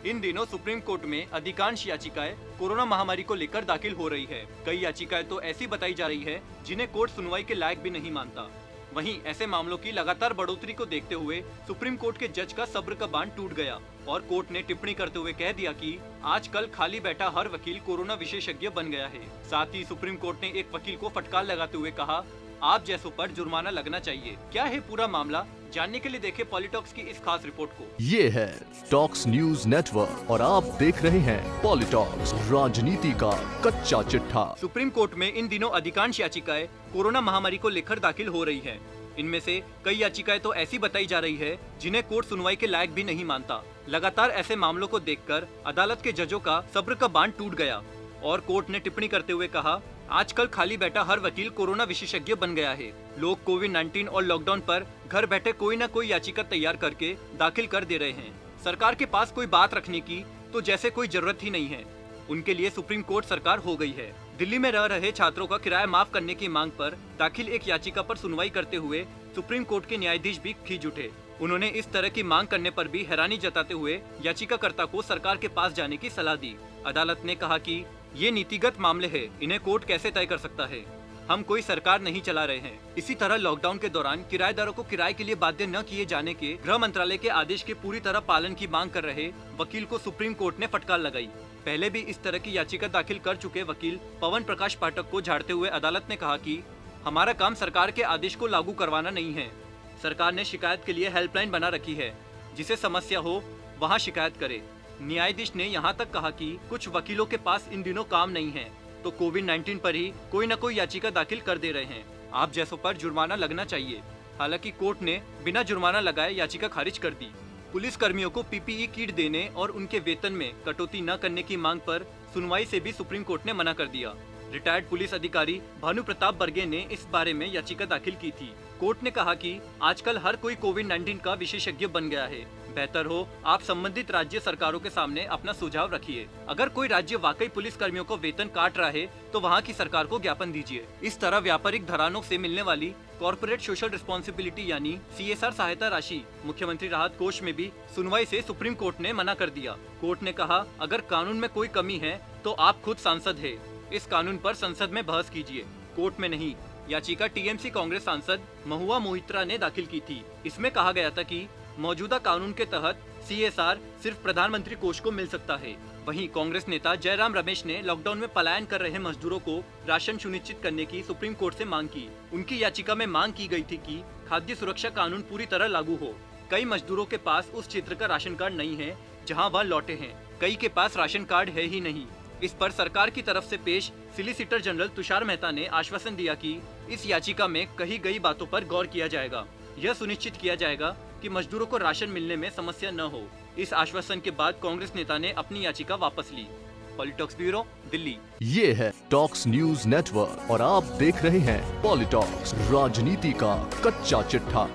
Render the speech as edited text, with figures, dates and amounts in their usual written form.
इन दिनों supreme court में अधिकांश याचिकाएं कोरोना महामारी को लेकर दाखिल हो रही है। कई याचिकाएं तो ऐसी बताई जा रही है जिन्हें कोर्ट सुनवाई के लायक भी नहीं मानता। वहीं ऐसे मामलों की लगातार बढ़ोतरी को देखते हुए सुप्रीम कोर्ट के जज का सब्र का बांध टूट गया और कोर्ट ने टिप्पणी करते हुए कह दिया कि आजकल खाली बैठा हर वकील कोरोना विशेषज्ञ बन गया है। साथ ही सुप्रीम कोर्ट ने एक वकील को फटकार लगाते हुए कहा, आप जैसों पर जुर्माना लगना चाहिए। क्या है पूरा मामला, जानने के लिए देखें पॉलिटॉक्स की इस खास रिपोर्ट को। ये है टॉक्स न्यूज नेटवर्क और आप देख रहे हैं पॉलिटॉक्स, राजनीति का कच्चा चिट्ठा। सुप्रीम कोर्ट में इन दिनों अधिकांश याचिकाएं कोरोना महामारी को लेकर दाखिल हो रही हैं। इनमें से कई याचिकाएं तो ऐसी बताई जा रही है जिन्हें कोर्ट सुनवाई के लायक भी नहीं मानता। लगातार ऐसे मामलों को देखकर अदालत के जजों का सब्र का बांध टूट गया और कोर्ट ने टिप्पणी करते हुए कहा, आजकल खाली बैठा हर वकील कोरोना विशेषज्ञ बन गया है। लोग कोविड-19 और लॉकडाउन पर घर बैठे कोई न कोई याचिका तैयार करके दाखिल कर दे रहे हैं। सरकार के पास कोई बात रखने की तो जैसे कोई जरूरत ही नहीं है। उनके लिए सुप्रीम कोर्ट सरकार हो गई है। दिल्ली में रह रहे छात्रों का किराया माफ करने की मांग पर दाखिल एक याचिका पर सुनवाई करते हुए सुप्रीम कोर्ट के न्यायाधीश भी खींच उठे। उन्होंने इस तरह की मांग करने पर भी हैरानी जताते हुए याचिकाकर्ता को सरकार के पास जाने की सलाह दी। अदालत ने कहा कि ये नीतिगत मामले हैं, इन्हें कोर्ट कैसे तय कर सकता है। हम कोई सरकार नहीं चला रहे हैं। इसी तरह लॉकडाउन के दौरान किराएदारों को किराए के लिए बाध्य न किए जाने के गृह मंत्रालय के आदेश के पूरी तरह पालन की मांग कर रहे वकील को सुप्रीम कोर्ट ने फटकार लगाई। पहले भी इस तरह की याचिका दाखिल कर चुके वकील पवन प्रकाश पाठक को झाड़ते हुए अदालत ने कहा कि हमारा काम सरकार के आदेश को लागू करवाना नहीं है। सरकार ने शिकायत के लिए हेल्पलाइन बना रखी है, जिसे समस्या हो वहाँ शिकायत करे। न्यायाधीश ने यहाँ तक कहा कि कुछ वकीलों के पास इन दिनों काम नहीं है तो कोविड-19 पर ही कोई न कोई याचिका दाखिल कर दे रहे हैं। आप जैसों पर जुर्माना लगना चाहिए। हालांकि कोर्ट ने बिना जुर्माना लगाए याचिका खारिज कर दी। पुलिस कर्मियों को पीपीई किट देने और उनके वेतन में कटौती न करने की मांग पर सुनवाई से भी सुप्रीम कोर्ट ने मना कर दिया। रिटायर्ड पुलिस अधिकारी भानु प्रताप बर्गे ने इस बारे में याचिका दाखिल की थी। कोर्ट ने कहा कि आजकल हर कोई कोविड-19 का विशेषज्ञ बन गया है। बेहतर हो आप संबंधित राज्य सरकारों के सामने अपना सुझाव रखिए। अगर कोई राज्य वाकई पुलिस कर्मियों को वेतन काट रहा है तो वहाँ की सरकार को ज्ञापन दीजिए। इस तरह व्यापारिक घरानों से मिलने वाली कॉर्पोरेट सोशल रिस्पॉन्सिबिलिटी यानी CSR सहायता राशि मुख्यमंत्री राहत कोष में भी सुनवाई से सुप्रीम कोर्ट ने मना कर दिया। कोर्ट ने कहा, अगर कानून में कोई कमी है तो आप खुद सांसद है, इस कानून पर संसद में बहस कीजिए, कोर्ट में नहीं। याचिका टीएमसी कांग्रेस सांसद महुआ मोहित्रा ने दाखिल की थी। इसमें कहा गया था कि मौजूदा कानून के तहत CSR सिर्फ प्रधानमंत्री कोष को मिल सकता है। वहीं कांग्रेस नेता जयराम रमेश ने लॉकडाउन में पलायन कर रहे मजदूरों को राशन सुनिश्चित करने की सुप्रीम कोर्ट से मांग की। उनकी याचिका में मांग की गई थी कि खाद्य सुरक्षा कानून पूरी तरह लागू हो। कई मजदूरों के पास उस क्षेत्र का राशन कार्ड नहीं है जहाँ वह लौटे हैं। कई के पास राशन कार्ड है ही नहीं। इस पर सरकार की तरफ से पेश सॉलिसिटर जनरल तुषार मेहता ने आश्वासन दिया कि इस याचिका में कही गई बातों पर गौर किया जाएगा। यह सुनिश्चित किया जाएगा कि मजदूरों को राशन मिलने में समस्या न हो। इस आश्वासन के बाद कांग्रेस नेता ने अपनी याचिका वापस ली। पॉलिटॉक्स ब्यूरो, दिल्ली। ये है टॉक्स न्यूज नेटवर्क और आप देख रहे हैं पॉलिटॉक्स, राजनीति का कच्चा चिट्ठा।